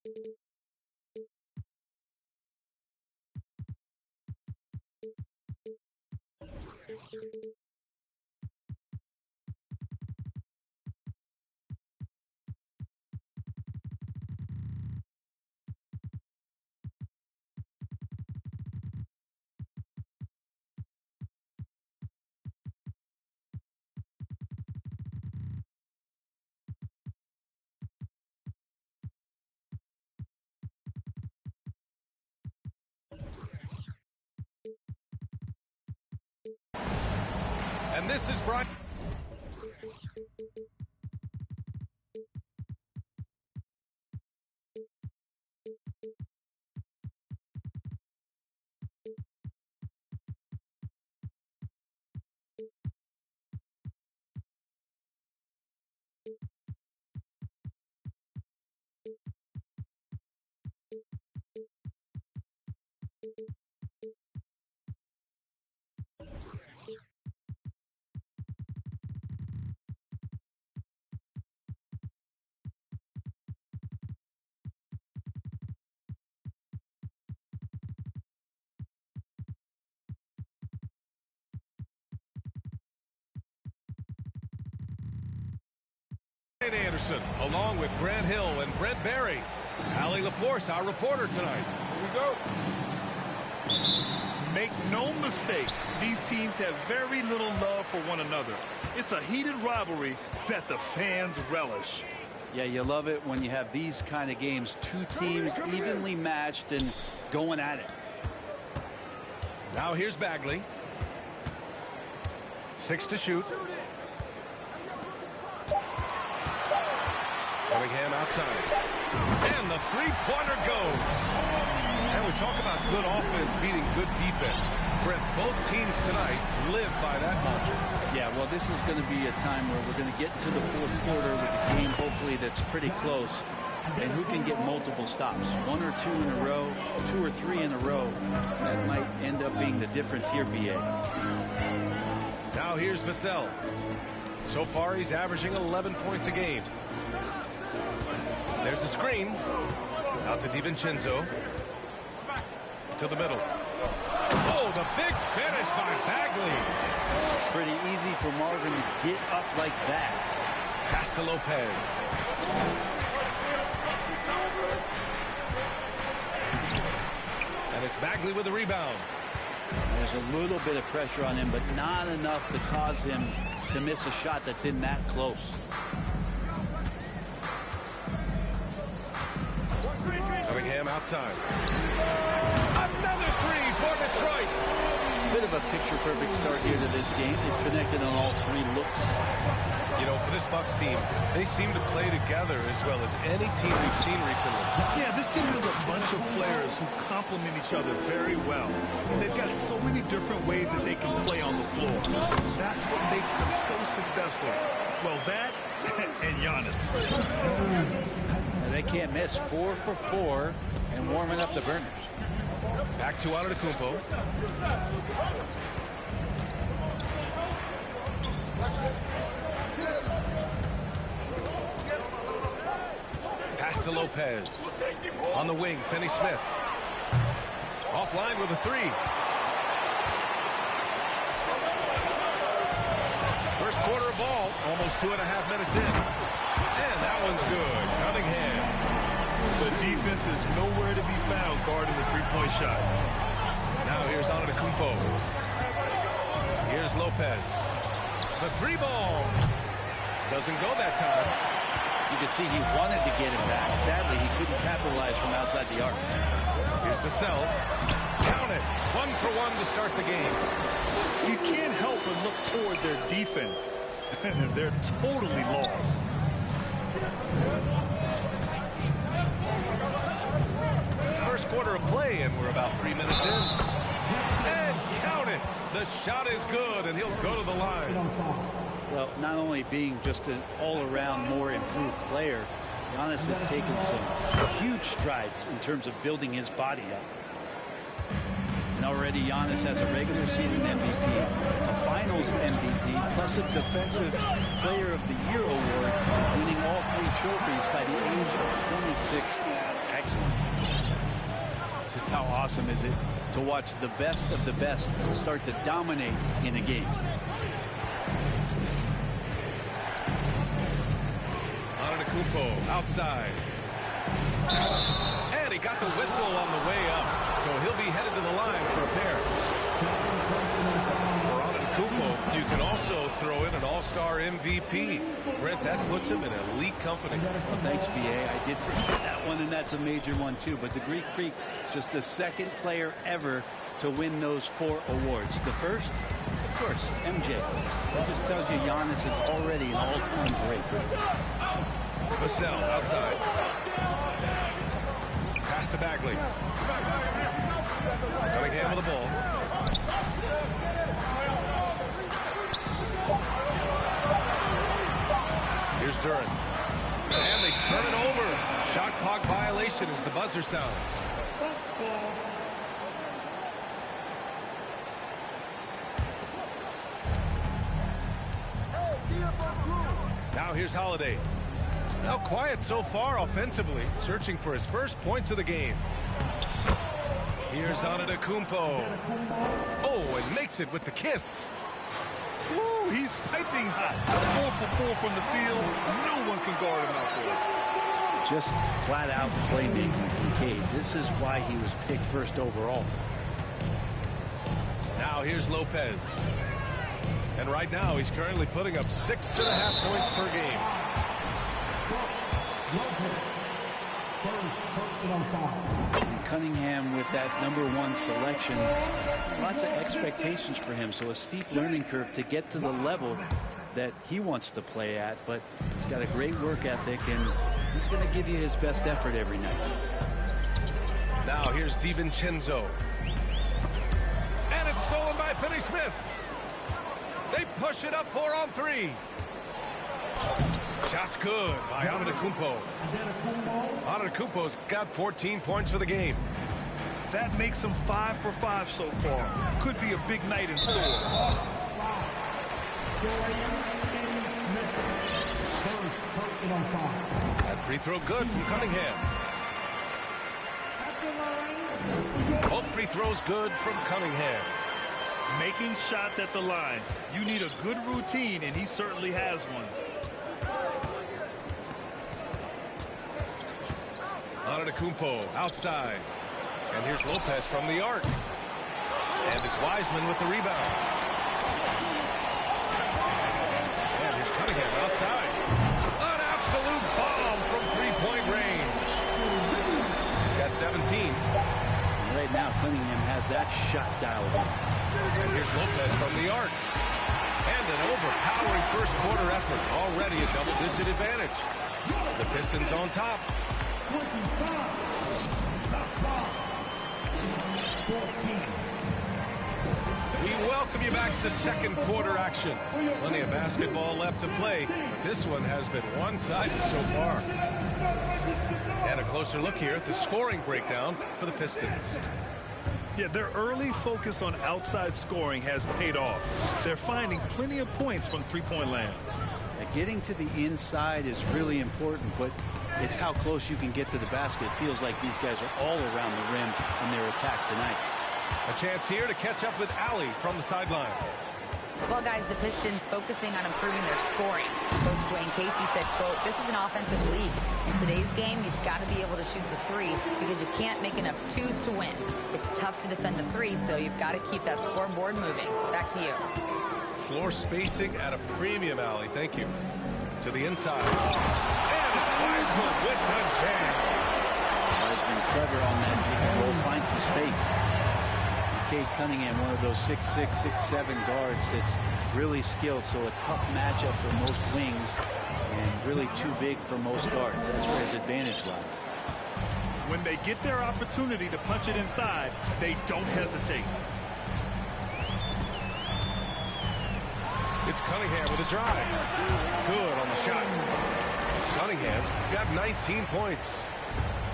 And this is Brian. Anderson, along with Grant Hill and Brent Barry. Allie LaForce, our reporter tonight. Here we go. Make no mistake, these teams have very little love for one another. It's a heated rivalry that the fans relish. Yeah, you love it when you have these kind of games. Two teams evenly matched and going at it. Now here's Bagley. 6 to shoot. Cunningham outside. And the three-pointer goes. And we talk about good offense beating good defense. Brett, both teams tonight live by that mantra. Yeah, well, this is going to be a time where we're going to get to the fourth quarter with a game, hopefully, that's pretty close. And who can get multiple stops? 1 or 2 in a row, 2 or 3 in a row. That might end up being the difference here, B.A. Now here's Vassell. So far, he's averaging 11 points a game. There's a screen. Out to DiVincenzo. To the middle. Oh, the big finish by Bagley. Pretty easy for Marvin to get up like that. Pass to Lopez. And it's Bagley with the rebound. There's a little bit of pressure on him, but not enough to cause him to miss a shot that's in that close. Cunningham outside. Another three for Detroit. Bit of a picture-perfect start here to this game. They've connected on all 3 looks. You know, for this Bucks team, they seem to play together as well as any team we've seen recently. Yeah, this team has a bunch of players who complement each other very well. They've got so many different ways that they can play on the floor. That's what makes them so successful. Well, that and Giannis. They can't miss. 4 for 4 and warming up the burners. Back to Antetokounmpo. Pass to Lopez. On the wing, Finney-Smith. Offline with a 3. First quarter of ball, almost 2.5 minutes in. And that one's good. Cunningham. The defense is nowhere to be found guarding the three-point shot. Now here's Antetokounmpo. Here's Lopez. The 3 ball. Doesn't go that time. You can see he wanted to get him back. Sadly, he couldn't capitalize from outside the arc. Here's Vassell. Count it. 1 for 1 to start the game. You can't help but look toward their defense. They're totally lost. First quarter of play, and we're about 3 minutes in. And count it. The shot is good, and he'll go to the line. Well, not only being just an all-around more improved player, Giannis has taken some huge strides in terms of building his body up. And already Giannis has a regular season MVP, a finals MVP, plus a defensive player of the year award, winning all 3 trophies by the age of 26. That excellent. Just how awesome is it to watch the best of the best start to dominate in a game. Antetokounmpo outside. And he got the whistle on the way up, so he'll be headed to the line for a pair. For Antetokounmpo, you can also throw in an all-star MVP. Brent, that puts him in elite company. Well, thanks, B.A. I did forget that one, and that's a major one, too. But the Greek Freak, just the second player ever to win those 4 awards. The first, of course, MJ. That just tells you Giannis is already an all-time great. Vassell outside. Pass to Bagley. Cunningham with the ball. Here's Duren. And they turn it over. Shot clock violation as the buzzer sounds. Now here's Holiday. Now quiet so far offensively, searching for his first points of the game. Here's Antetokounmpo. Oh, and makes it with the kiss. Woo, he's piping hot. 4 for 4 from the field. No one can guard him out there. Just flat out playmaking from Cade. This is why he was picked first overall. Now here's Lopez. And right now he's currently putting up 6.5 points per game. And Cunningham with that #1 selection. Lots of expectations for him, so a steep learning curve to get to the level that he wants to play at, but he's got a great work ethic, and he's going to give you his best effort every night. Now here's DiVincenzo. And it's stolen by Finney-Smith. They push it up 4 on 3. Shot's good by Antetokounmpo. Antetokounmpo's got 14 points for the game. That makes him 5 for 5 so far. Could be a big night in store. That free throw good from Cunningham. Both free throws good from Cunningham. Making shots at the line. You need a good routine, and he certainly has one. Antetokounmpo outside. And here's Lopez from the arc. And it's Wiseman with the rebound. And here's Cunningham outside. An absolute bomb from three-point range. He's got 17. Right now, Cunningham has that shot dialed in. And here's Lopez from the arc. And an overpowering first quarter effort. Already a double-digit advantage. The Pistons on top. We welcome you back to second quarter action. Plenty of basketball left to play, but this one has been one-sided so far. And a closer look here at the scoring breakdown for the Pistons. Yeah, their early focus on outside scoring has paid off. They're finding plenty of points from three-point land. Getting to the inside is really important, but it's how close you can get to the basket. It feels like these guys are all around the rim in their attack tonight. A chance here to catch up with Allie from the sideline. Well, guys, the Pistons focusing on improving their scoring. Coach Dwayne Casey said, quote, "This is an offensive league. In today's game, you've got to be able to shoot the three because you can't make enough twos to win. It's tough to defend the three, so you've got to keep that scoreboard moving." Back to you. Floor spacing at a premium, Allie. Thank you. To the inside. And it's Wiseman with the jam. Wiseman clever on that pick and roll, finds the space. Cade Cunningham, one of those 6'6", 6'7" guards that's really skilled, so a tough matchup for most wings and really too big for most guards. That's where his advantage lies. When they get their opportunity to punch it inside, they don't hesitate. It's Cunningham with a drive. Good on the shot. Cunningham's got 19 points.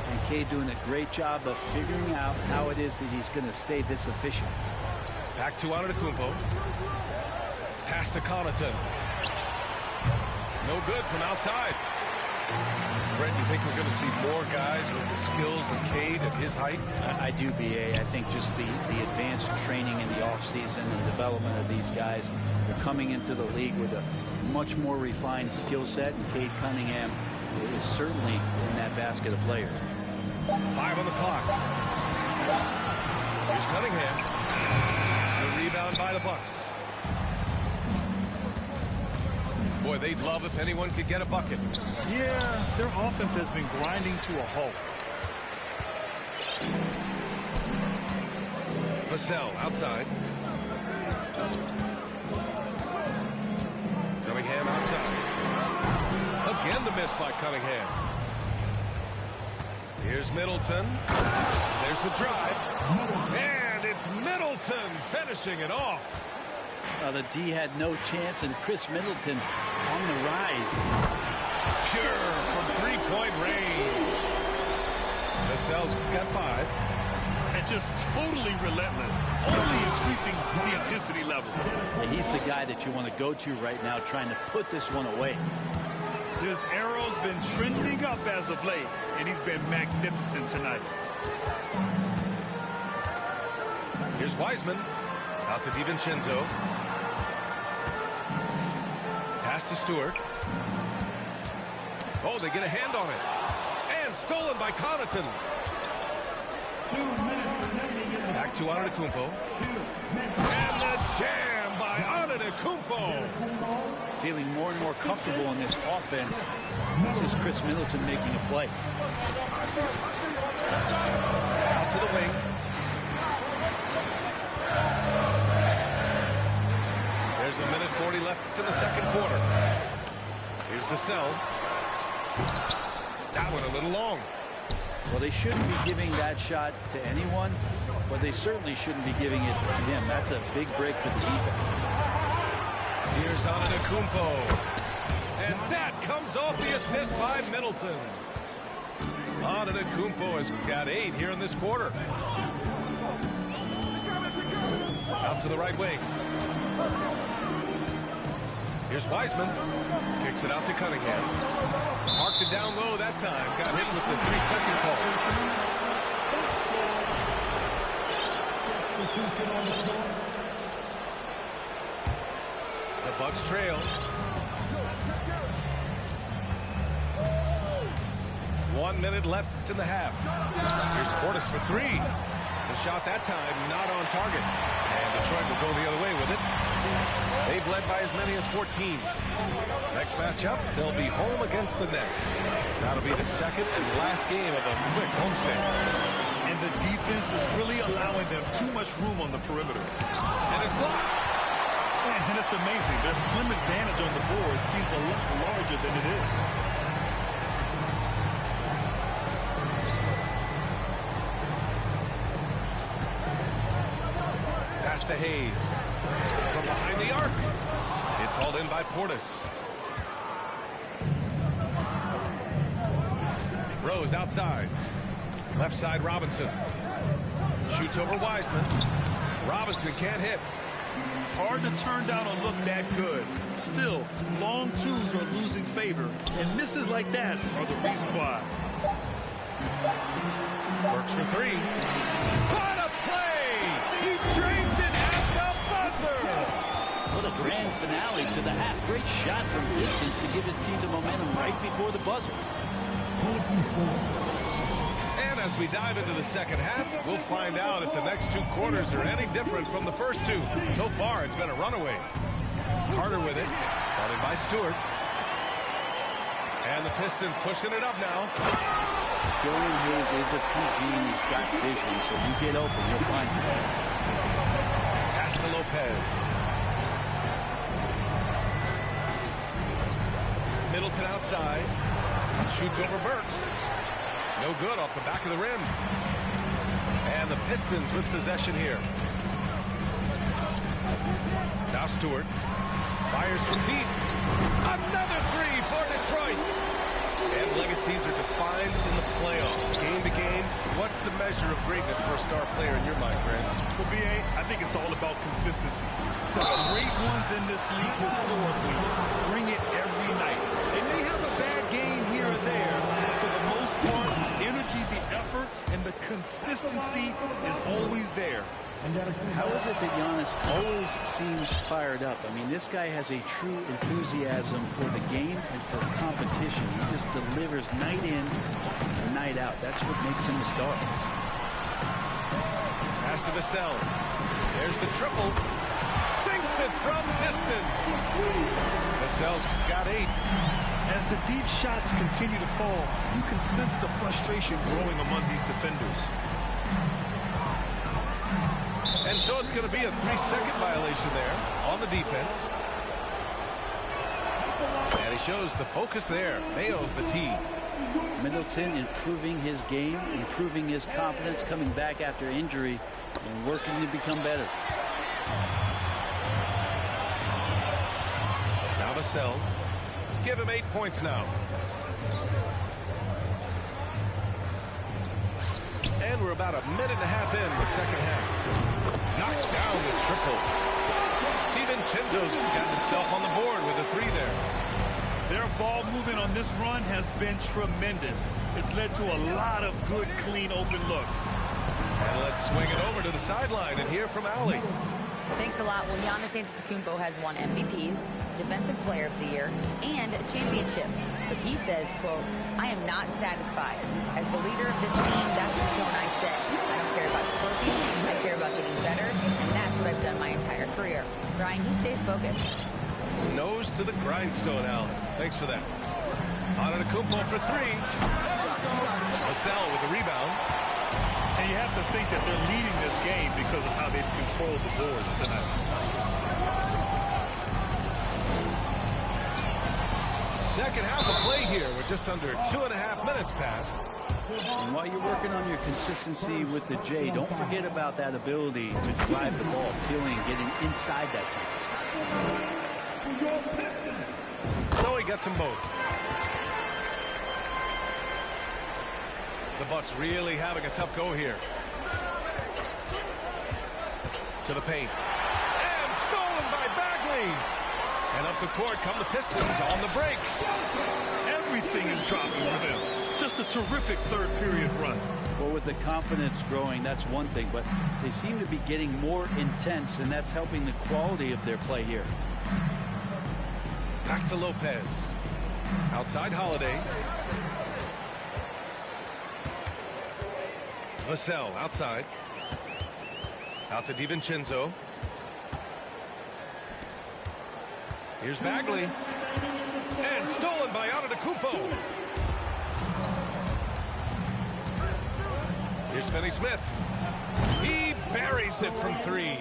And Cade doing a great job of figuring out how it is that he's going to stay this efficient. Back to Antetokounmpo. Pass to Connaughton. No good from outside. Brent, you think we're going to see more guys with the skills of Cade at his height? I do, B.A. I think just the advanced training in the offseason and development of these guys. They're coming into the league with a much more refined skill set, and Cade Cunningham is certainly in that basket of players. 5 on the clock. Here's Cunningham. The rebound by the Bucks. Boy, they'd love if anyone could get a bucket. Yeah, their offense has been grinding to a halt. Vassell outside. Cunningham outside. Again the miss by Cunningham. Here's Middleton. There's the drive. And it's Middleton finishing it off. The D had no chance, and Chris Middleton on the rise. Pure from three-point range. Vassell's got 5. And just totally relentless, only increasing the intensity level. And he's the guy that you want to go to right now, trying to put this one away. This arrow's been trending up as of late, and he's been magnificent tonight. Here's Wiseman. Out to DiVincenzo. Pass to Stewart. Oh, they get a hand on it. And stolen by Connaughton. Back to Antetokounmpo. And the jam by Antetokounmpo. Feeling more and more comfortable in this offense. This is Chris Middleton making a play. Out to the wing. There's a minute 40 left in the second quarter. Here's Vassell. That one a little long. Well, they shouldn't be giving that shot to anyone, but they certainly shouldn't be giving it to him. That's a big break for the defense. Here's Antetokounmpo. And that comes off the assist by Middleton. Antetokounmpo has got 8 here in this quarter. Out to the right wing. Here's Wiseman. Kicks it out to Cunningham. Marked it down low that time. Got hit with the 3-second call. The Bucks trail. 1 minute left in the half. Here's Portis for 3. The shot that time not on target. And Detroit will go the other way with it. They've led by as many as 14. Next matchup, they'll be home against the Nets. That'll be the second and last game of a quick homestand. And the defense is really allowing them too much room on the perimeter. And it's blocked. And it's amazing. Their slim advantage on the board seems a lot larger than it is. Pass to Hayes. From behind the arc. It's hauled in by Portis. Rose outside. Left side Robinson. Shoots over Wiseman. Robinson can't hit. Hard to turn down a look that good. Still, long twos are losing favor, and misses like that are the reason why. Works for 3. What a play! He drains it at the buzzer! What a grand finale to the half. Great shot from distance to give his team the momentum right before the buzzer. And as we dive into the second half, we'll find out if the next 2 quarters are any different from the first 2. So far, it's been a runaway. Carter with it. Brought in by Stewart. And the Pistons pushing it up now. Killian Hayes is a PG and he's got vision, so you get open, you'll find him. Pass to Lopez. Middleton outside. Shoots over Burks. No good off the back of the rim. And the Pistons with possession here. Now Stewart. Fires from deep. Another 3 for Detroit. And legacies are defined in the playoffs. Game to game, what's the measure of greatness for a star player in your mind, Grant? Well, B.A., I think it's all about consistency. The great ones in this league historically bring it every night. They may have a bad game here or there, consistency is always there. How is it that Giannis always seems fired up? I mean, this guy has a true enthusiasm for the game and for competition. He just delivers night in and night out. That's what makes him a star. Pass to Vassell. There's the triple. Sinks it from distance. Vassell's got 8. As the deep shots continue to fall, you can sense the frustration growing among these defenders. And so it's going to be a 3-second violation there on the defense. And he shows the focus there. Nails the tee. Middleton improving his game, improving his confidence, coming back after injury, and working to become better. Now Vassell. Give him 8 points now. And we're about a minute and a half in the second half. Knocks down the triple. DiVincenzo's got himself on the board with a 3 there. Their ball movement on this run has been tremendous. It's led to a lot of good, clean, open looks. And let's swing it over to the sideline and hear from Allie. Thanks a lot. Well, Giannis Antetokounmpo has won MVPs, Defensive Player of the Year, and a championship. But he says, quote, "I am not satisfied. As the leader of this team, that's the tone I set. I don't care about trophies. I care about getting better, and that's what I've done my entire career." Brian, he stays focused. Nose to the grindstone, Allen. Thanks for that. Antetokounmpo for 3. Vassell with the rebound. And you have to think that they're leading this game because of how they've controlled the boards tonight. Second half of play here with just under 2.5 minutes passed. And while you're working on your consistency with the J, don't forget about that ability to drive the ball, peeling and getting inside that time. So he gets them both. The Bucks really having a tough go here. To the paint. And stolen by Bagley. And up the court come the Pistons on the break. Everything is dropping for them. Just a terrific third period run. Well, with the confidence growing, that's one thing, but they seem to be getting more intense, and that's helping the quality of their play here. Back to Lopez. Outside Holiday. Vassell outside. Out to DiVincenzo. Here's Bagley. And stolen by Antetokounmpo. Here's Finney-Smith. He buries it from 3.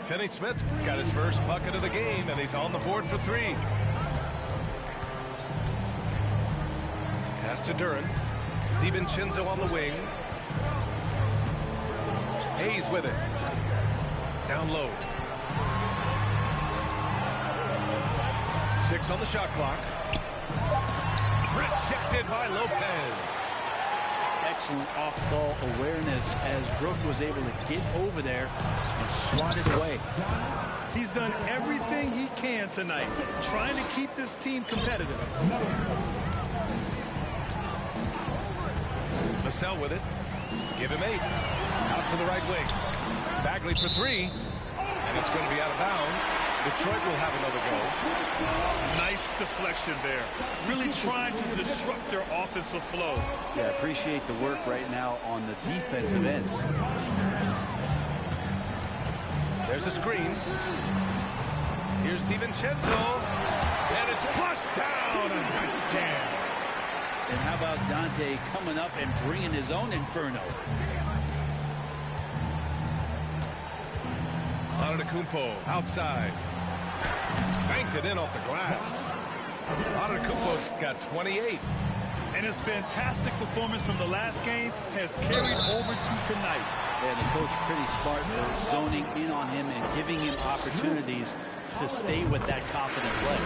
Finney-Smith's got his first bucket of the game, and he's on the board for 3. Pass to Duren. DiVincenzo on the wing. Hayes with it. Down low. 6 on the shot clock. Rejected by Lopez. Excellent off-ball awareness as Brook was able to get over there and swat it away. He's done everything he can tonight, trying to keep this team competitive. Vassell with it. Give him 8. Out to the right wing. Bagley for 3. And it's going to be out of bounds. Detroit will have another go. Nice deflection there. Really trying to disrupt their offensive flow. Yeah, appreciate the work right now on the defensive end. There's a screen. Here's DiVincenzo. And it's flushed down. A nice jam. And how about Dante coming up and bringing his own inferno? Antetokounmpo outside. Banked it in off the glass. Antetokounmpo's got 28. And his fantastic performance from the last game has carried over to tonight. Yeah, the coach pretty smart for zoning in on him and giving him opportunities to stay with that confident play.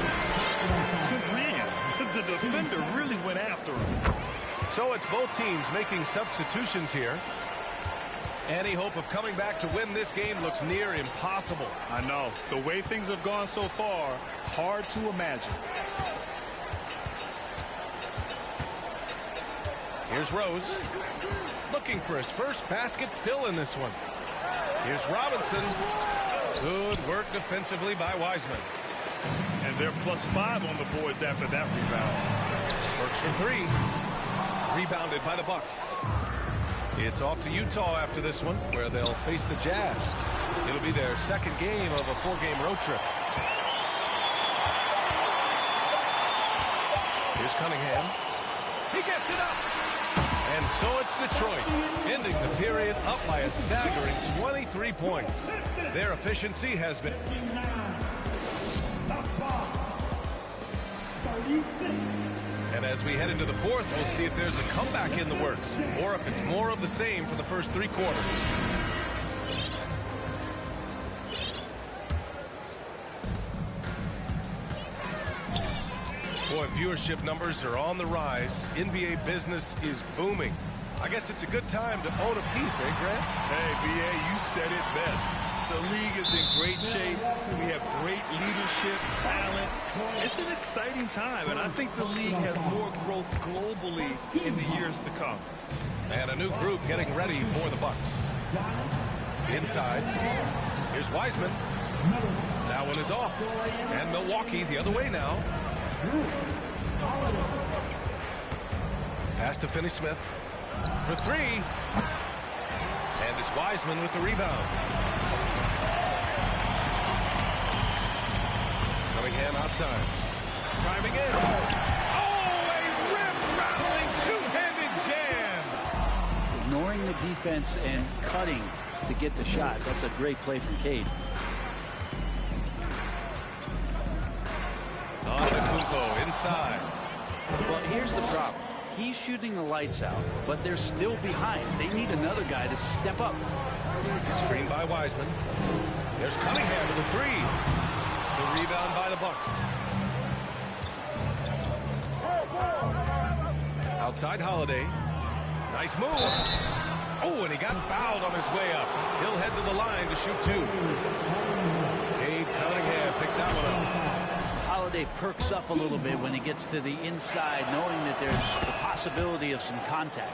Man, the defender really went after him. So it's both teams making substitutions here. Any hope of coming back to win this game looks near impossible. I know. The way things have gone so far, hard to imagine. Here's Rose. looking for his first basket still in this one. Here's Robinson. Good work defensively by Wiseman. And they're +5 on the boards after that rebound. Works for 3. Rebounded by the Bucks. It's off to Utah after this one, where they'll face the Jazz. It'll be their second game of a 4-game road trip. Here's Cunningham. He gets it up. And so it's Detroit, ending the period up by a staggering 23 points. Their efficiency has been... And as we head into the fourth, we'll see if there's a comeback in the works, or if it's more of the same for the first 3 quarters. Boy, viewership numbers are on the rise. NBA business is booming. I guess it's a good time to own a piece, eh, Grant? Hey, B.A., you said it best. The league is in great shape. We have great leadership, talent. It's an exciting time, and I think the league has more growth globally in the years to come. And a new group getting ready for the Bucks. Inside, here's Wiseman. That one is off. And Milwaukee the other way now. Pass to Finney-Smith for 3. And it's Wiseman with the rebound. Cunningham outside. Driving in. Oh, a rim-rattling two-handed jam. Ignoring the defense and cutting to get the shot. That's a great play from Cade. Antetokounmpo inside. Well, here's the problem. He's shooting the lights out, but they're still behind. They need another guy to step up. Screen by Wiseman. There's Cunningham with the 3. The rebound by the Bucks. Outside Holiday. Nice move. Oh, and he got fouled on his way up. He'll head to the line to shoot 2. Cade Cunningham picks that one up. Holiday perks up a little bit when he gets to the inside, knowing that there's the possibility of some contact.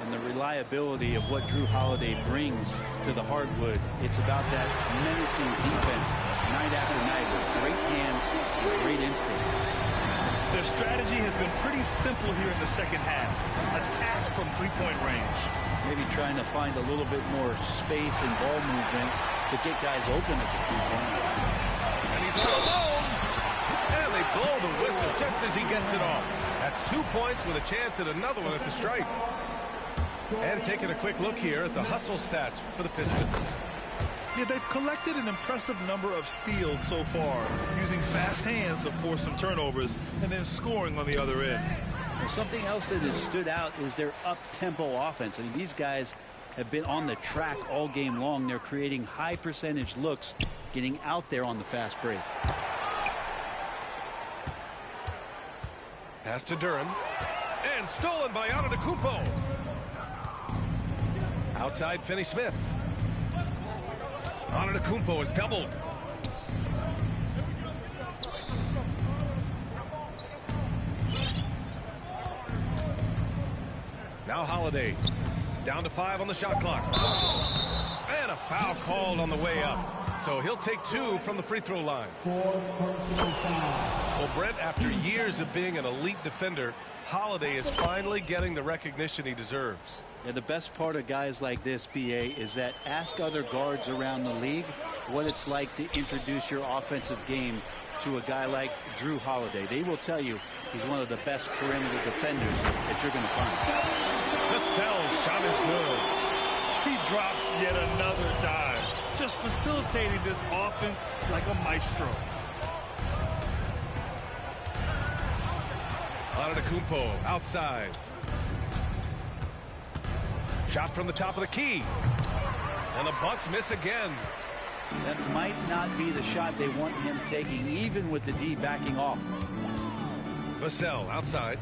And the reliability of what Jrue Holiday brings to the hardwood, it's about that menacing defense night after night with great hands and great instinct. Their strategy has been pretty simple here in the second half. Attack from 3-point range. Maybe trying to find a little bit more space and ball movement to get guys open at the 3-point line. And he's not alone. And they blow the whistle just as he gets it off. That's 2 points with a chance at another one at the stripe. And taking a quick look here at the hustle stats for the Pistons. Yeah, they've collected an impressive number of steals so far, using fast hands to force some turnovers and then scoring on the other end. Well, something else that has stood out is their up-tempo offense. I mean, these guys have been on the track all game long. They're creating high-percentage looks, getting out there on the fast break. Pass to Duren. And stolen by Antetokounmpo. Outside Finney-Smith. Antetokounmpo is doubled. Now Holiday. Down to 5 on the shot clock. And a foul called on the way up. So he'll take 2 from the free throw line. Well, Brent, after years of being an elite defender, Holiday is finally getting the recognition he deserves. Yeah, the best part of guys like this, BA, is that ask other guards around the league what it's like to introduce your offensive game to a guy like Jrue Holiday. They will tell you he's one of the best perimeter defenders that you're going to find. Vassell's shot is good. He drops yet another dive, just facilitating this offense like a maestro. Antetokounmpo outside. Shot from the top of the key. And the Bucks miss again. That might not be the shot they want him taking, even with the D backing off. Vassell outside.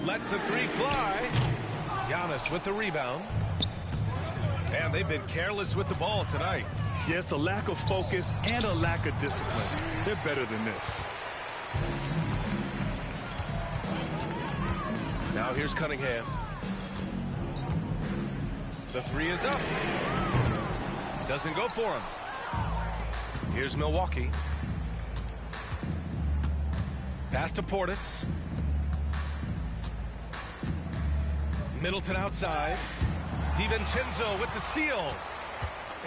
Lets the 3 fly. Giannis with the rebound. And they've been careless with the ball tonight. Yeah, it's a lack of focus and a lack of discipline. They're better than this. Now here's Cunningham. The three is up. Doesn't go for him. Here's Milwaukee. Pass to Portis. Middleton outside. DiVincenzo with the steal.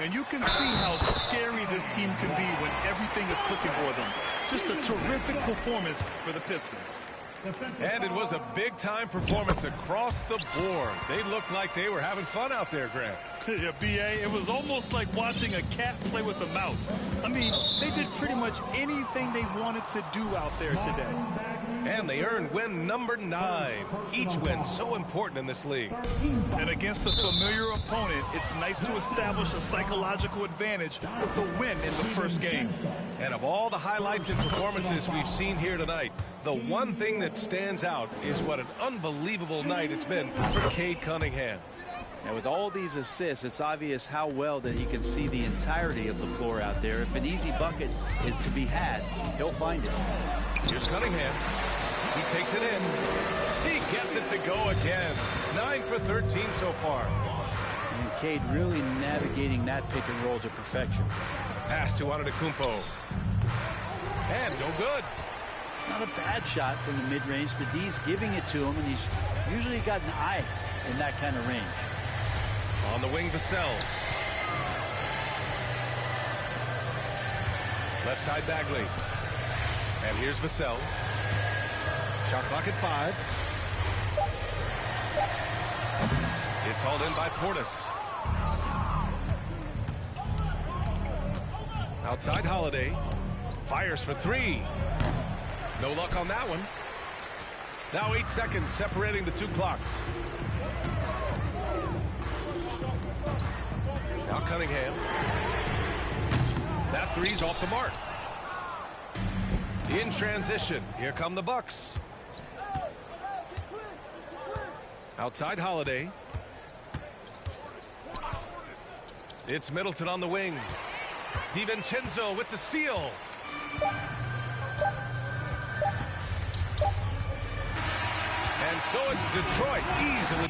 And you can see how scary this team can be when everything is clicking for them. Just a terrific performance for the Pistons. And it was a big-time performance across the board. They looked like they were having fun out there, Grant. Yeah, B.A., it was almost like watching a cat play with a mouse. I mean, they did pretty much anything they wanted to do out there today. And they earned win number 9. Each win so important in this league. And against a familiar opponent, it's nice to establish a psychological advantage with a win in the first game. And of all the highlights and performances we've seen here tonight, the one thing that stands out is what an unbelievable night it's been for Cade Cunningham. And with all these assists, it's obvious how well that he can see the entirety of the floor out there. If an easy bucket is to be had, he'll find it. Here's Cunningham. He takes it in. He gets it to go again. 9 for 13 so far. And Cade really navigating that pick and roll to perfection. Pass to Antetokounmpo. And no good. Not a bad shot from the mid-range. The D's giving it to him, and he's usually got an eye in that kind of range. On the wing, Vassell. Left side, Bagley. And here's Vassell. Shot clock at 5. It's hauled in by Portis. Outside Holiday. Fires for 3. No luck on that one. Now 8 seconds separating the two clocks. Now Cunningham. That three's off the mark. In transition, here come the Bucks. Outside Holiday. It's Middleton on the wing. DiVincenzo with the steal. And so it's Detroit easily.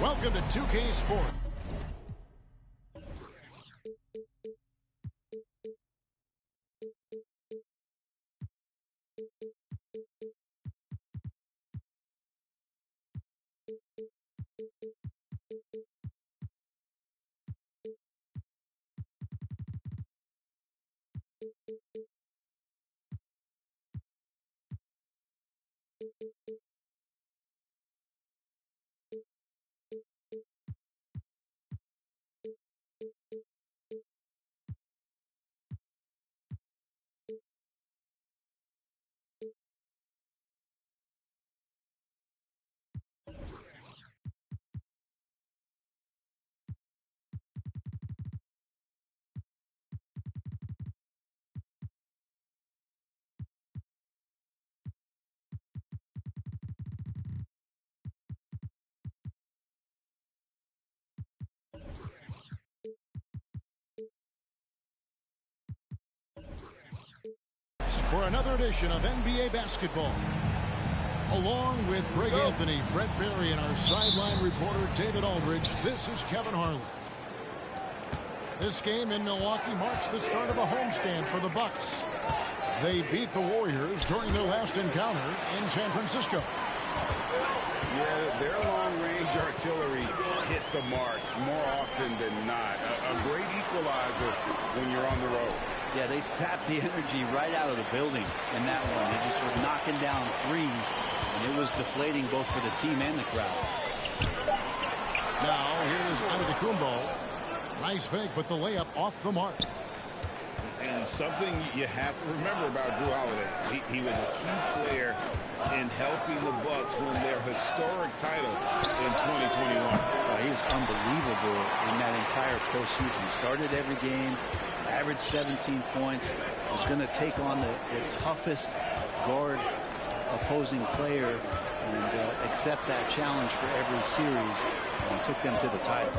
Welcome to 2K Sports. For another edition of NBA basketball. Along with Greg Anthony, Brett Berry, and our sideline reporter David Aldridge, this is Kevin Harlan. This game in Milwaukee marks the start of a homestand for the Bucks. They beat the Warriors during their last encounter in San Francisco. Yeah, their long-range artillery hit the mark more often than not. A great equalizer when you're on the road. Yeah, they sapped the energy right out of the building in that one. They just were knocking down threes, and it was deflating both for the team and the crowd. Now, here's Antetokounmpo. Nice fake, but the layup off the mark. And something you have to remember about Jrue Holiday. He was a key player in helping the Bucks win their historic title in 2021. He was unbelievable in that entire postseason. Started every game, averaged 17 points, was going to take on the toughest guard opposing player and accept that challenge for every series and took them to the title.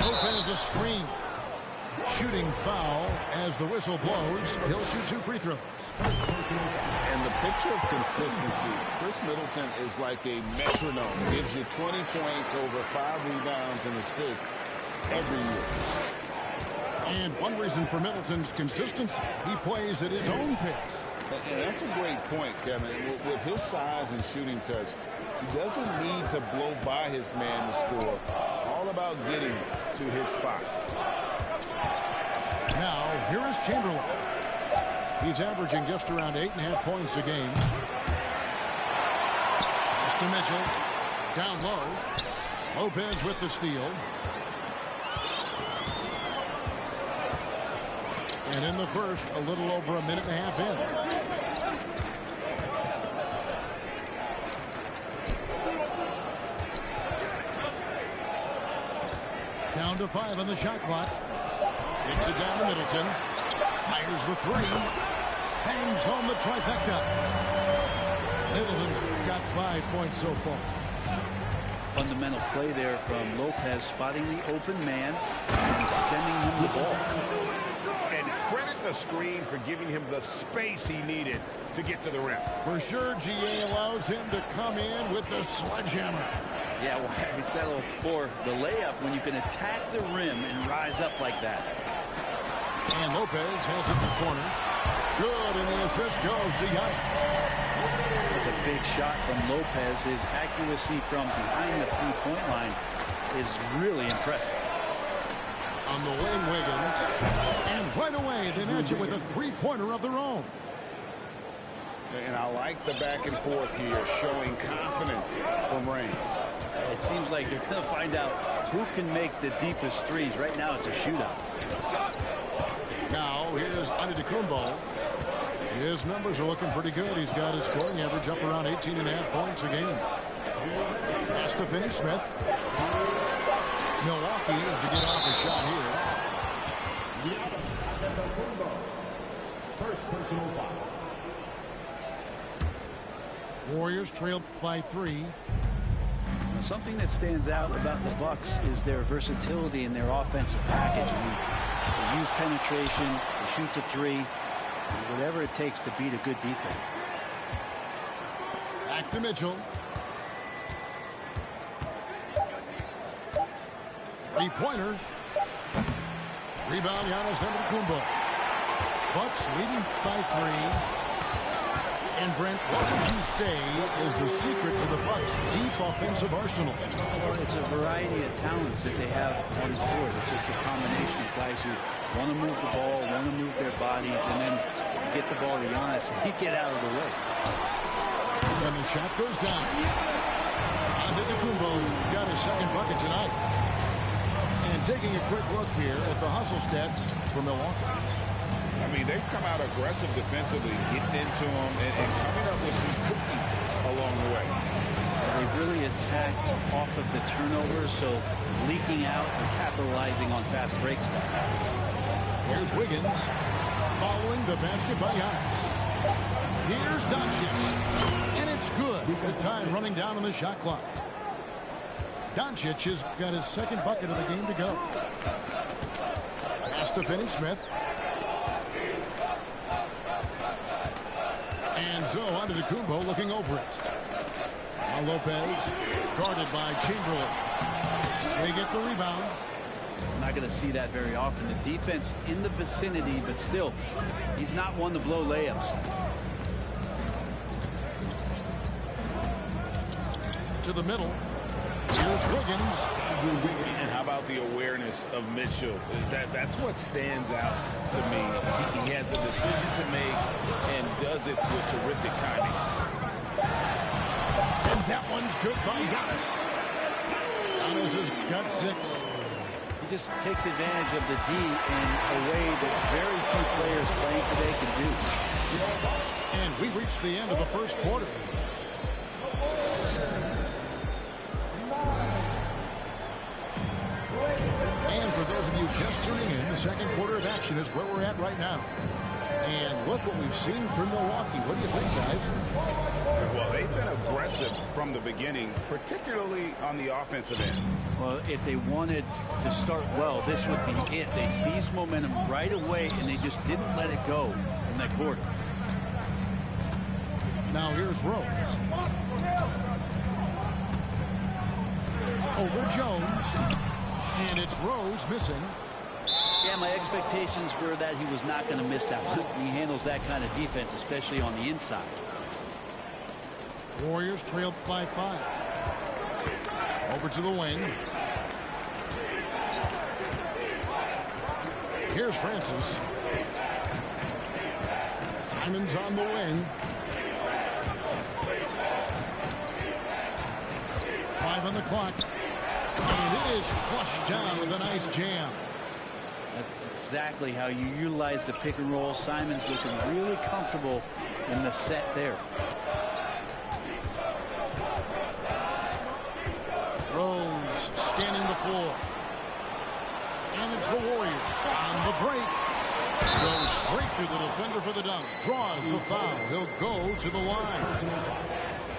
Lopez a screen. Shooting foul as the whistle blows. He'll shoot 2 free throws. And the picture of consistency, Chris Middleton is like a metronome. Gives you 20 points, over 5 rebounds and assists every year. And one reason for Middleton's consistency, he plays at his own pace. And that's a great point, Kevin. With his size and shooting touch, he doesn't need to blow by his man to score. It's all about getting to his spots. Now, here is Chamberlain. He's averaging just around 8.5 points a game. Pass to Mitchell. Down low. Lopez with the steal. And in the first, a little over a minute and a half in. Down to 5 on the shot clock. Kicks it down to Middleton. Fires the 3. Hangs home the trifecta. Middleton's got 5 points so far. Fundamental play there from Lopez, spotting the open man and sending him the ball. And credit the screen for giving him the space he needed to get to the rim. For sure, GA allows him to come in with the sledgehammer. Yeah, why settle for the layup when you can attack the rim and rise up like that? And Lopez has it in the corner. Good, and the assist goes to Giannis. That's a big shot from Lopez. His accuracy from behind the three-point line is really impressive. On the wing, Wiggins. And right away, they match it with a three-pointer of their own. And I like the back and forth here, showing confidence from range. It seems like they're going to find out who can make the deepest threes. Right now, it's a shootout. Now, here's Antetokounmpo. His numbers are looking pretty good. He's got his scoring average up around 18.5 points a game. Has to finish Smith. Milwaukee is to get off a shot here. First personal foul. Warriors trail by 3. Something that stands out about the Bucks is their versatility in their offensive package. They use penetration, they shoot the 3, whatever it takes to beat a good defense. Back to Mitchell. Three-pointer. Rebound, Giannis Antetokounmpo. Bucks leading by 3. And Brent, what would you say is the secret to the Bucks' deep offensive arsenal? Well, it's a variety of talents that they have on the floor. It's just a combination of guys who want to move the ball, want to move their bodies, and then get the ball to Giannis and he get out of the way. And the shot goes down. Antetokounmpo's got his second bucket tonight. And taking a quick look here at the hustle stats for Milwaukee. I mean, they've come out aggressive defensively, getting into them and coming up with some cookies along the way. They've really attacked off of the turnovers, so leaking out and capitalizing on fast break stuff. Here's Wiggins following the basket by Giannis. Here's Doncic, and it's good. The time running down on the shot clock. Doncic has got his second bucket of the game to go. Pass to Finney-Smith. And so Antetokounmpo looking over it. Now Lopez guarded by Chamberlain. They get the rebound. I'm not going to see that very often. The defense in the vicinity, but still, he's not one to blow layups. To the middle. Here's Wiggins. And how about the awareness of Mitchell? That's what stands out to me. He has a decision to make and does it with terrific timing. And that one's good by Giannis. Giannis has got 6. He just takes advantage of the D in a way that very few players playing today can do. And we reached the end of the first quarter. And for those of you just tuning in, the second quarter of action is where we're at right now. And look what we've seen from Milwaukee. What do you think, guys? Well, they've been aggressive from the beginning, particularly on the offensive end. Well, if they wanted to start well, this would be it. They seized momentum right away, and they just didn't let it go in that quarter. Now here's Rose. Over Jones. And it's Rose missing. Yeah, my expectations were that he was not going to miss that one. He handles that kind of defense, especially on the inside. Warriors trailed by 5. Over to the wing. Here's Francis. Simon's on the wing. 5 on the clock. And it is flushed down with a nice jam. That's exactly how you utilize the pick and roll. Simon's looking really comfortable in the set there. Rose scanning the floor. And it's the Warriors on the break. Goes straight through the defender for the dunk. Draws the foul. He'll go to the line.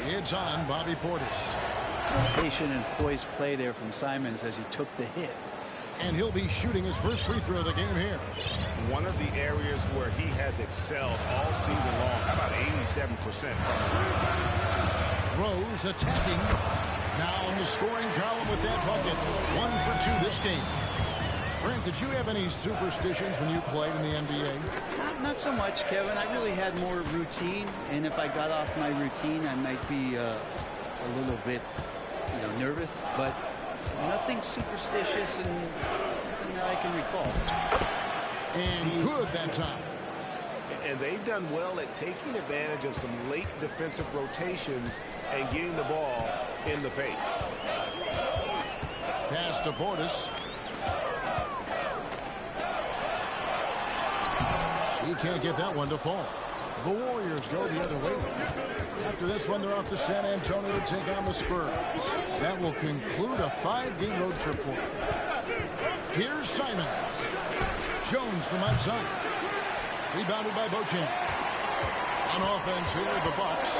It's on Bobby Portis. Patient and poised play there from Simons as he took the hit. And he'll be shooting his first free throw of the game here. One of the areas where he has excelled all season long. How about 87% from the line? Rose attacking. Now in the scoring column with that bucket. 1 for 2 this game. Brent, did you have any superstitions when you played in the NBA? Not so much, Kevin. I really had more routine, and if I got off my routine, I might be a little bit, nervous, but nothing superstitious and nothing that I can recall. And good that time. And they've done well at taking advantage of some late defensive rotations and getting the ball in the paint. Pass to Portis. He can't get that one to fall. The Warriors go the other way. After this one, they're off to San Antonio to take on the Spurs. That will conclude a 5-game road trip for them. Here's Simons. Jones from outside. Rebounded by Beauchamp. On offense here, the Bucks.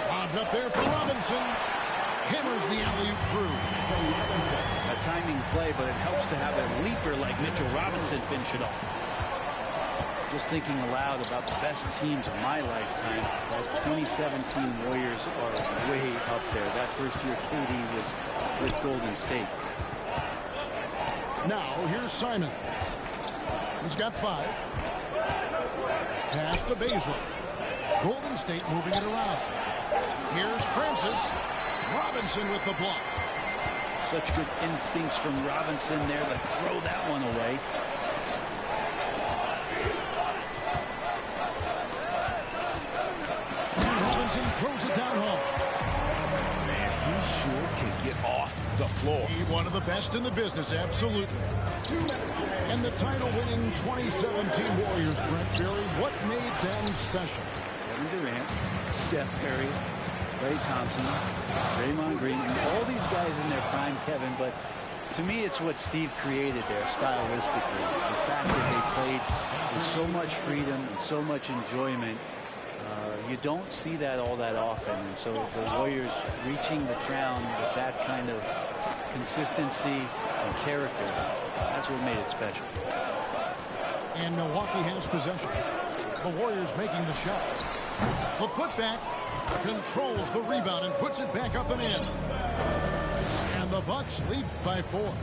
Lobbed up there for Robinson. Hammers the alley-oop through. A timing play, but it helps to have a leaper like Mitchell Robinson finish it off. Just thinking aloud about the best teams of my lifetime, that 2017 Warriors are way up there. That first year KD was with Golden State. Now here's Simons. He's got 5. Pass to Baszler. Golden State moving it around. Here's Francis. Robinson with the block. Such good instincts from Robinson there to throw that one away. And Robinson throws it down home. Man, he sure can get off the floor. He's one of the best in the business, absolutely. And the title-winning 2017 Warriors, Brent Berry, what made them special? Kevin Durant, Steph Curry, Klay Thompson, Draymond Green, all these guys in their prime, Kevin, but to me it's what Steve created there stylistically. The fact that they played with so much freedom and so much enjoyment. You don't see that all that often, and so the Warriors reaching the crown with that kind of consistency and character, that's what made it special. And Milwaukee has possession. The Warriors making the shot. The putback controls the rebound and puts it back up and in. And the Bucks lead by 4.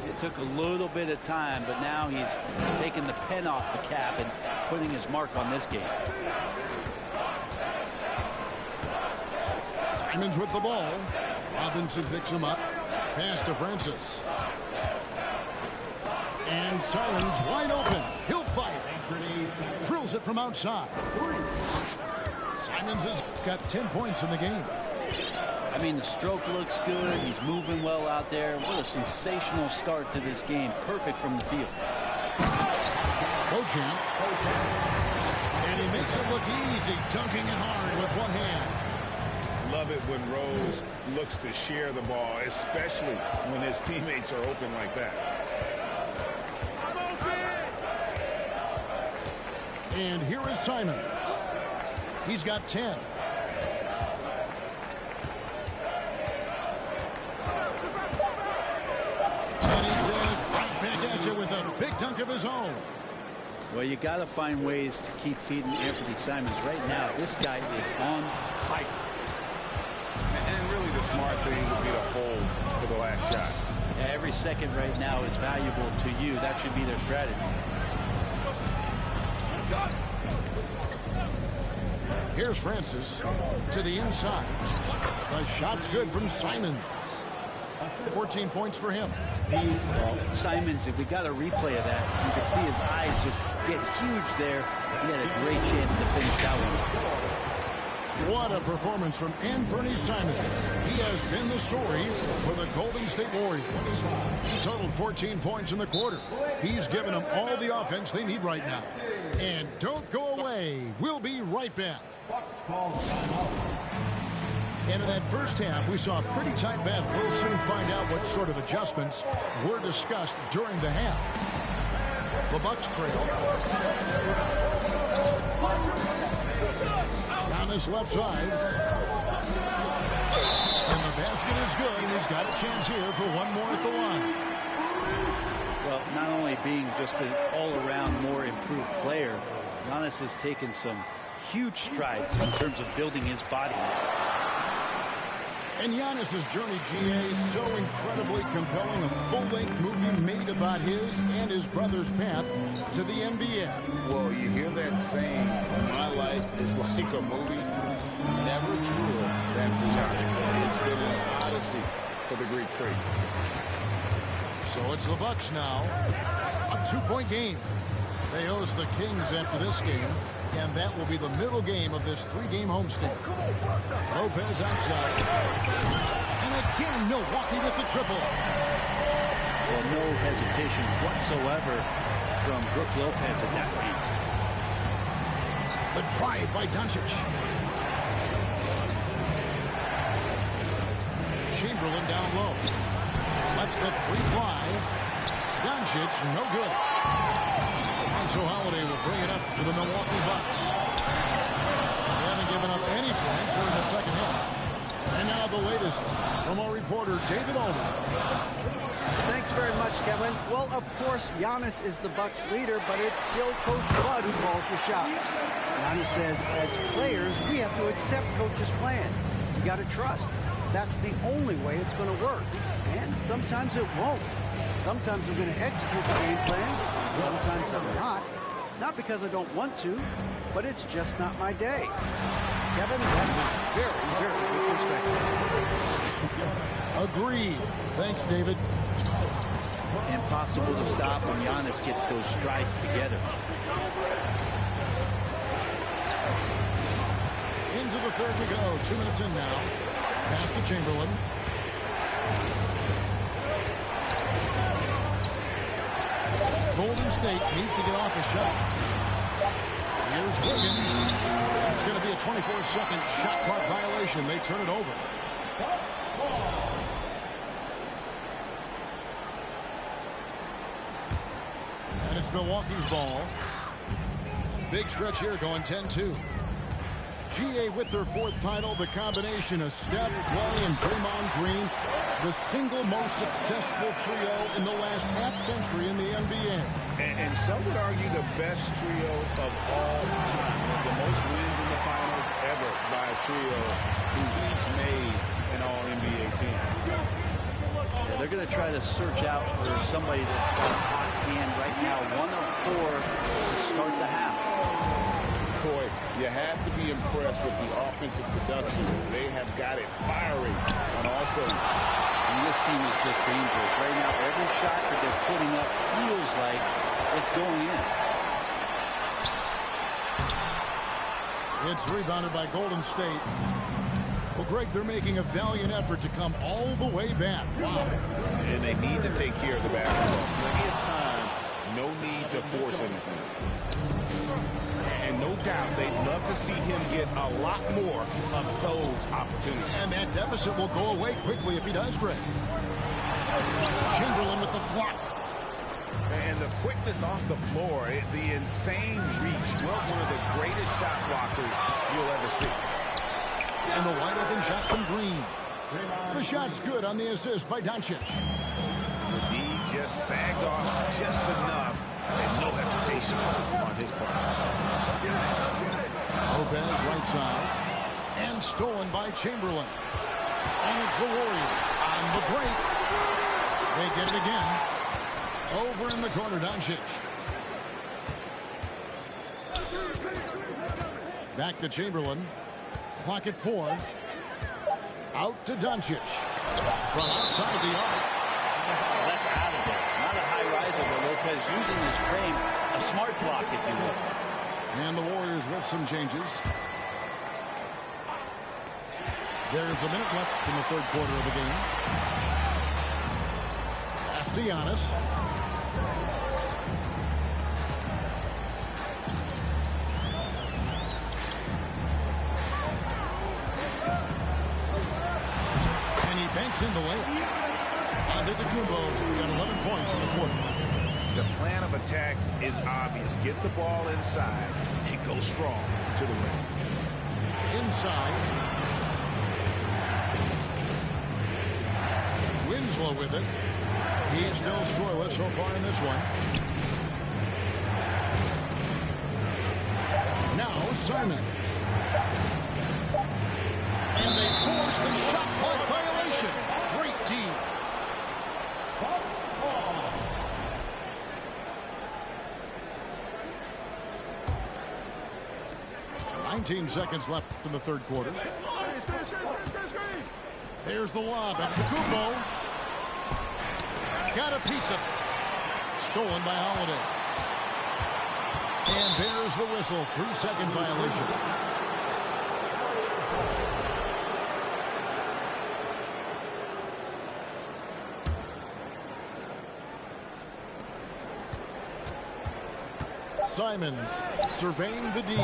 It took a little bit of time, but now he's taking the pen off the cap and putting his mark on this game. Simons with the ball. Robinson picks him up. Pass to Francis. And Simons wide open. He'll fight. Drills it from outside. Simons has got 10 points in the game. I mean, the stroke looks good. He's moving well out there. What a sensational start to this game. Perfect from the field. Beauchamp. And he makes it look easy, dunking it hard with one hand. Love it when Rose looks to share the ball, especially when his teammates are open like that. And here is Simons. He's got 10. And he says right back at you with a big dunk of his own. Well, you got to find ways to keep feeding Anthony Simons. Right now, this guy is on fire. And really the smart thing would be to hold for the last shot. Every second right now is valuable to you. That should be their strategy. Here's Francis to the inside. The shot's good from Simons. 14 points for him. Well, Simons, if we got a replay of that, you could see his eyes just get huge there. He had a great chance to finish that one. What a performance from Anthony Simons. He has been the story for the Golden State Warriors. He totaled 14 points in the quarter. He's given them all the offense they need right now. And don't go away. We'll be right back. And in that first half, we saw a pretty tight battle. We'll soon find out what sort of adjustments were discussed during the half. The Bucks trail. Down his left side. And the basket is good, and he's got a chance here for one more at the line. Well, not only being just an all-around more improved player, Giannis has taken some huge strides in terms of building his body. And Giannis's journey, GA, is so incredibly compelling. A full-length movie made about his and his brother's path to the NBA. Well, you hear that saying, my life is like a movie. Never truer than for Giannis. It's been an odyssey for the Greek freak. So it's the Bucks now. A 2-point game. They host the Kings after this game. And that will be the middle game of this 3-game homestand. Lopez outside. And again, Milwaukee with the triple. Well, no hesitation whatsoever from Brook Lopez at that point. The drive by Doncic. Chamberlain down low. Lets the 3 fly. Doncic, no good. So Holiday will bring it up for the Milwaukee Bucks. They haven't given up any points during the second half. And now the latest from our reporter, David Aldridge. Thanks very much, Kevin. Well, of course, Giannis is the Bucks leader, but it's still Coach Bud who calls the shots. Giannis says, as players, we have to accept Coach's plan. You got to trust. That's the only way it's going to work. And sometimes it won't. Sometimes I'm going to execute the game plan, and sometimes I'm not. Not because I don't want to, but it's just not my day. Kevin, that is very, very good perspective. Agreed. Thanks, David. Impossible to stop when Giannis gets those strides together. Into the third we go. 2 minutes in now. Pass to Chamberlain. Golden State needs to get off a shot. Here's Wiggins. It's going to be a 24-second shot clock violation. They turn it over. And it's Milwaukee's ball. Big stretch here going 10-2. GA with their 4th title, the combination of Steph, Clay, and Draymond Green, the single most successful trio in the last half-century in the NBA. And some would argue the best trio of all time. The most wins in the finals ever by a trio who each made an All-NBA team. Yeah, they're going to try to search out for somebody that's got a hot hand right now. 1 of 4 to start the half. Boy, you have to be impressed with the offensive production. They have got it firing on all cylinders. And this team is just dangerous. Right now, every shot that they're putting up feels like it's going in. It's rebounded by Golden State. Well, Greg, they're making a valiant effort to come all the way back. Wow. And they need to take care of the basketball. Plenty of time, no need to force anything. And no doubt they'd love to see him get a lot more of those opportunities. And that deficit will go away quickly if he does, Greg. Chamberlain with the block. And the quickness off the floor, the insane reach. Well, one of the greatest shot blockers you'll ever see. And the wide open shot from Green. The shot's good on the assist by Doncic. He just sagged off just enough and no hesitation on his part. Lopez right side. And stolen by Chamberlain. And it's the Warriors on the break. They get it again. Over in the corner, Doncic. Back to Chamberlain. Clock at 4. Out to Doncic. From outside the arc. That's out of there. Not a high riser, but Lopez using his frame. A smart block, if you will. And the Warriors with some changes. There's a minute left in the third quarter of the game. Pass to Giannis. And he banks in the layup. Antetokounmpo got 11 points in the quarter. The plan of attack is obvious. Get the ball inside and go strong to the rim. Inside. Winslow with it. He's still scoreless so far in this one. Now Simons. And they force the shot clock violation. Great team. 19 seconds left in the third quarter. There's the lob at Antetokounmpo. Got a piece of it. Stolen by Holiday. And there's the whistle. 3-second violation. Simons surveying the D.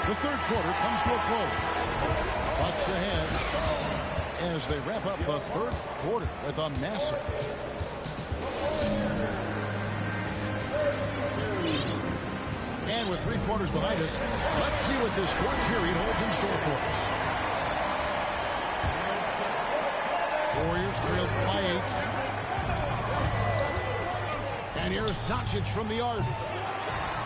The third quarter comes to a close. Bucks ahead as they wrap up the third quarter with a massive. And with 3 quarters behind us, let's see what this fourth period holds in store for us. Warriors trailed by 8. And here's Doncic from the arc.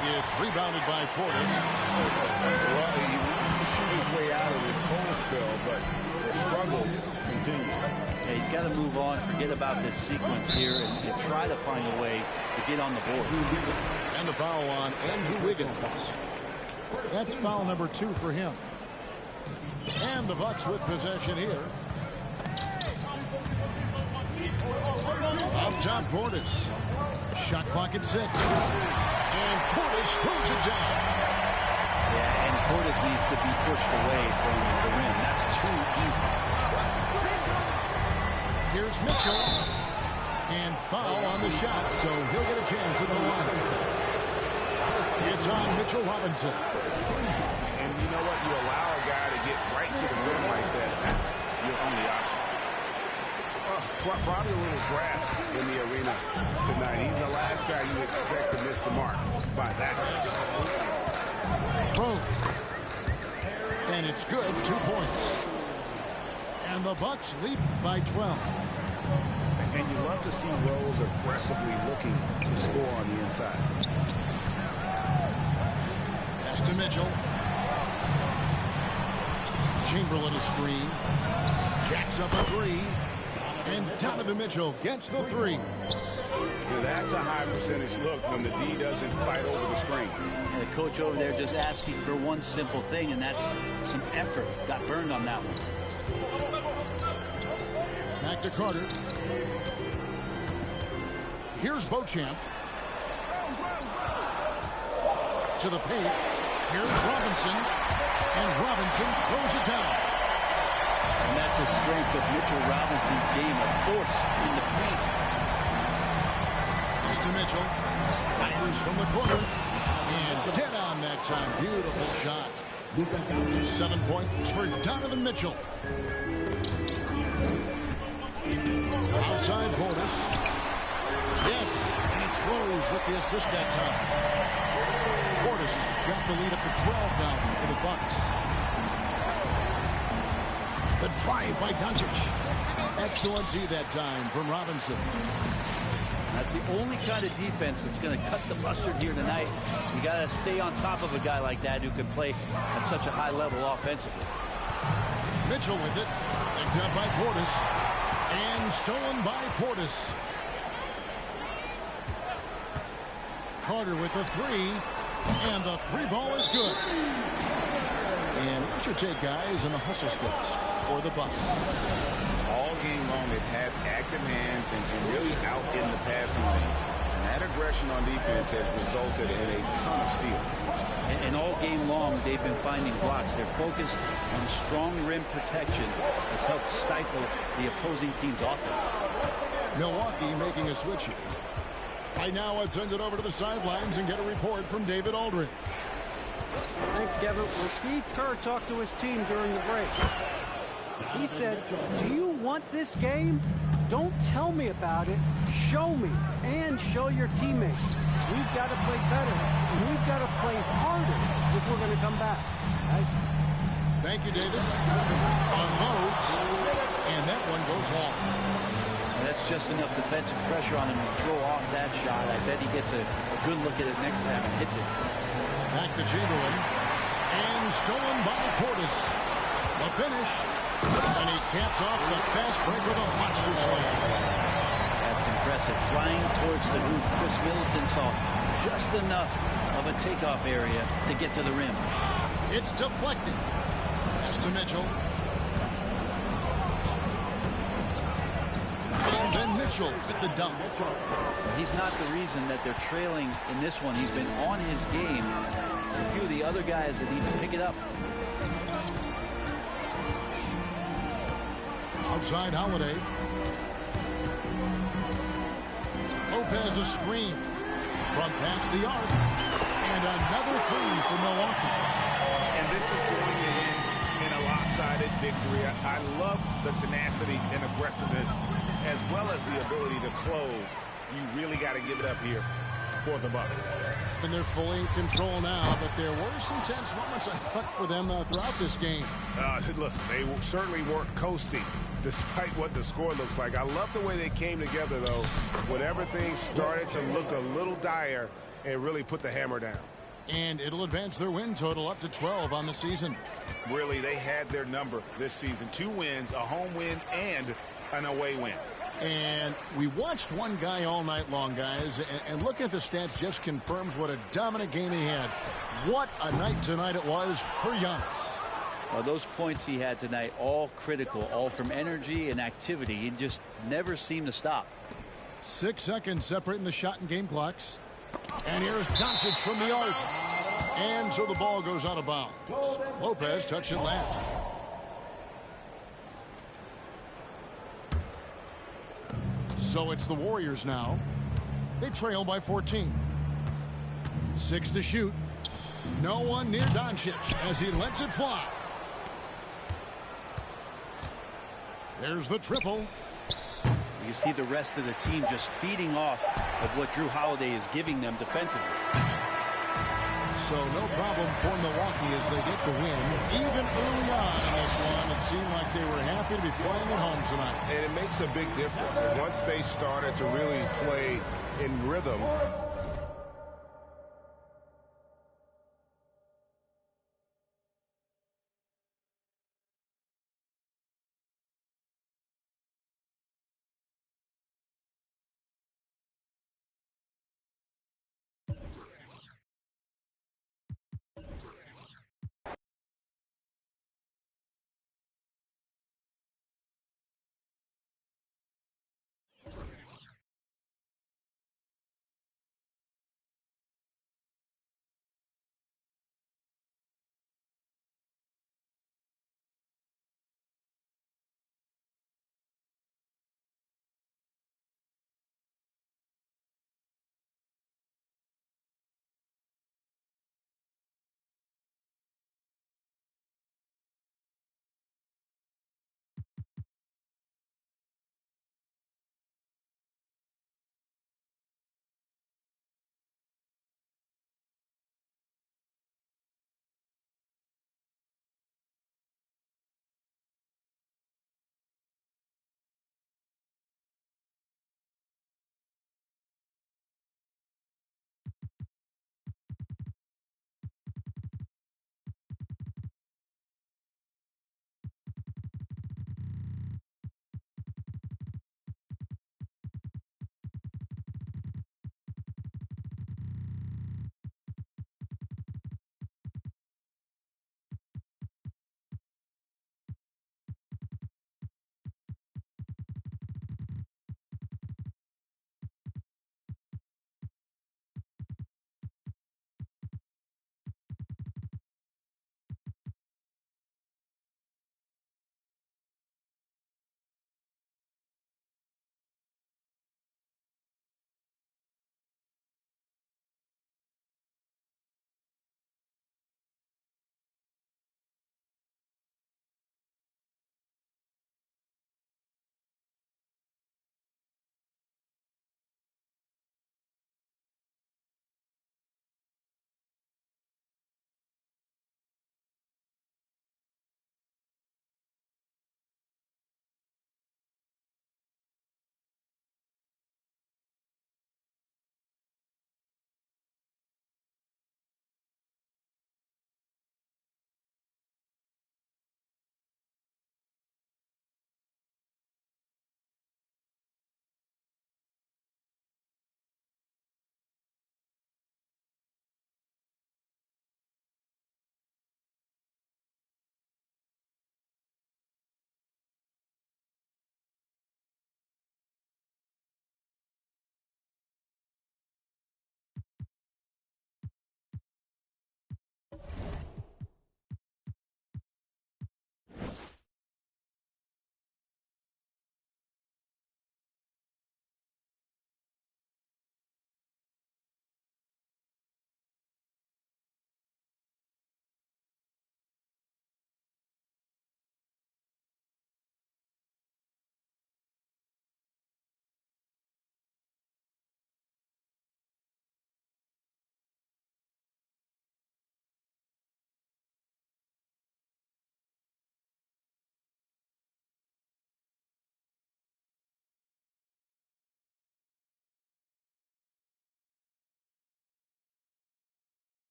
It's rebounded by Portis. Well, he wants to shoot his way out of this cold spell, but the struggles continue. Yeah, he's got to move on, forget about this sequence here, and try to find a way to get on the board. And the foul on Andrew Wiggins. That's foul number 2 for him. And the Bucks with possession here. Up top, Portis. Shot clock at 6. And Portis throws it down. Yeah, and Portis needs to be pushed away from the rim. That's too easy. Here's Mitchell. And foul on the shot, so he'll get a chance at the line. It's on Mitchell Robinson. And you know what? You allow a guy to get right to the rim like that. That's your only option. Probably a little draft in the arena tonight. He's the last guy you expect to miss the mark by that much. Rose. And it's good. 2 points. And the Bucks lead by 12. And you love to see Rose aggressively looking to score on the inside. Pass to Mitchell. Chamberlain a screen. Jacks up a 3. And Donovan Mitchell gets the 3. Yeah, that's a high percentage look when the D doesn't fight over the screen. And the coach over there just asking for one simple thing, and that's some effort. Got burned on that one. Back to Carter. Here's Beauchamp. To the paint. Here's Robinson. And Robinson throws it down. And that's a strength of Mitchell Robinson's game, of force in the paint. Pass to Mitchell. Fires from the corner. And dead on that time. Beautiful shot. 7 points for Donovan Mitchell. Outside Portis. Yes, and it's Rose with the assist that time. Portis has got the lead up to 12 now for the Bucks. The drive by Doncic. Excellent D that time from Robinson. That's the only kind of defense that's going to cut the mustard here tonight. You got to stay on top of a guy like that who can play at such a high level offensively. Mitchell with it. Picked up by Portis. And stolen by Portis. Carter with the 3. And the 3 ball is good. And what's your take, guys, in the hustle sticks for the Bucks? All game long, they've had active hands and really out in the passing lanes. And that aggression on defense has resulted in a ton of steals. And all game long, they've been finding blocks. Their focus on strong rim protection has helped stifle the opposing team's offense. Milwaukee making a switch here. Right now, let's send it over to the sidelines and get a report from David Aldridge. Thanks, Kevin. Well, Steve Kerr talked to his team during the break. He said, do you want this game? Don't tell me about it. Show me and show your teammates. We've got to play better, and we've got to play harder if we're going to come back. Guys. Thank you, David. On Rhodes, and that one goes long. And that's just enough defensive pressure on him to throw off that shot. I bet he gets a good look at it next time and hits it. Back to Chamberlain. And stolen by Portis. The finish. And he caps off the fast break with a monster slam. That's impressive. Flying towards the hoop, Chris Middleton saw just enough of a takeoff area to get to the rim. It's deflected. Pass to Mitchell. And then Mitchell with the dunk. He's not the reason that they're trailing in this one. He's been on his game. There's a few of the other guys that need to pick it up. Outside Holiday. Lopez a screen from past the arc. And another 3 for Milwaukee. And this is going to end in a lopsided victory. I love the tenacity and aggressiveness as well as the ability to close. You really got to give it up here for the Bucks. And they're fully in control now, but there were some tense moments, I thought, for them throughout this game. Listen, they certainly weren't coasting despite what the score looks like. I love the way they came together, though, whenever things started to look a little dire and really put the hammer down. And it'll advance their win total up to 12 on the season. Really, they had their number this season. 2 wins, a home win, and an away win. And we watched one guy all night long, guys, and looking at the stats just confirms what a dominant game he had. What a night tonight it was for Giannis. Well, those points he had tonight, all critical, all from energy and activity. He just never seemed to stop. 6 seconds separating the shot and game clocks. And here's Doncic from the arc. And so the ball goes out of bounds. Lopez touched it last. So it's the Warriors now. They trail by 14. 6 to shoot. No one near Doncic as he lets it fly. There's the triple. You see the rest of the team just feeding off of what Jrue Holiday is giving them defensively. So no problem for Milwaukee as they get the win. Even early on in this one, it seemed like they were happy to be playing at home tonight. And it makes a big difference. Once they started to really play in rhythm,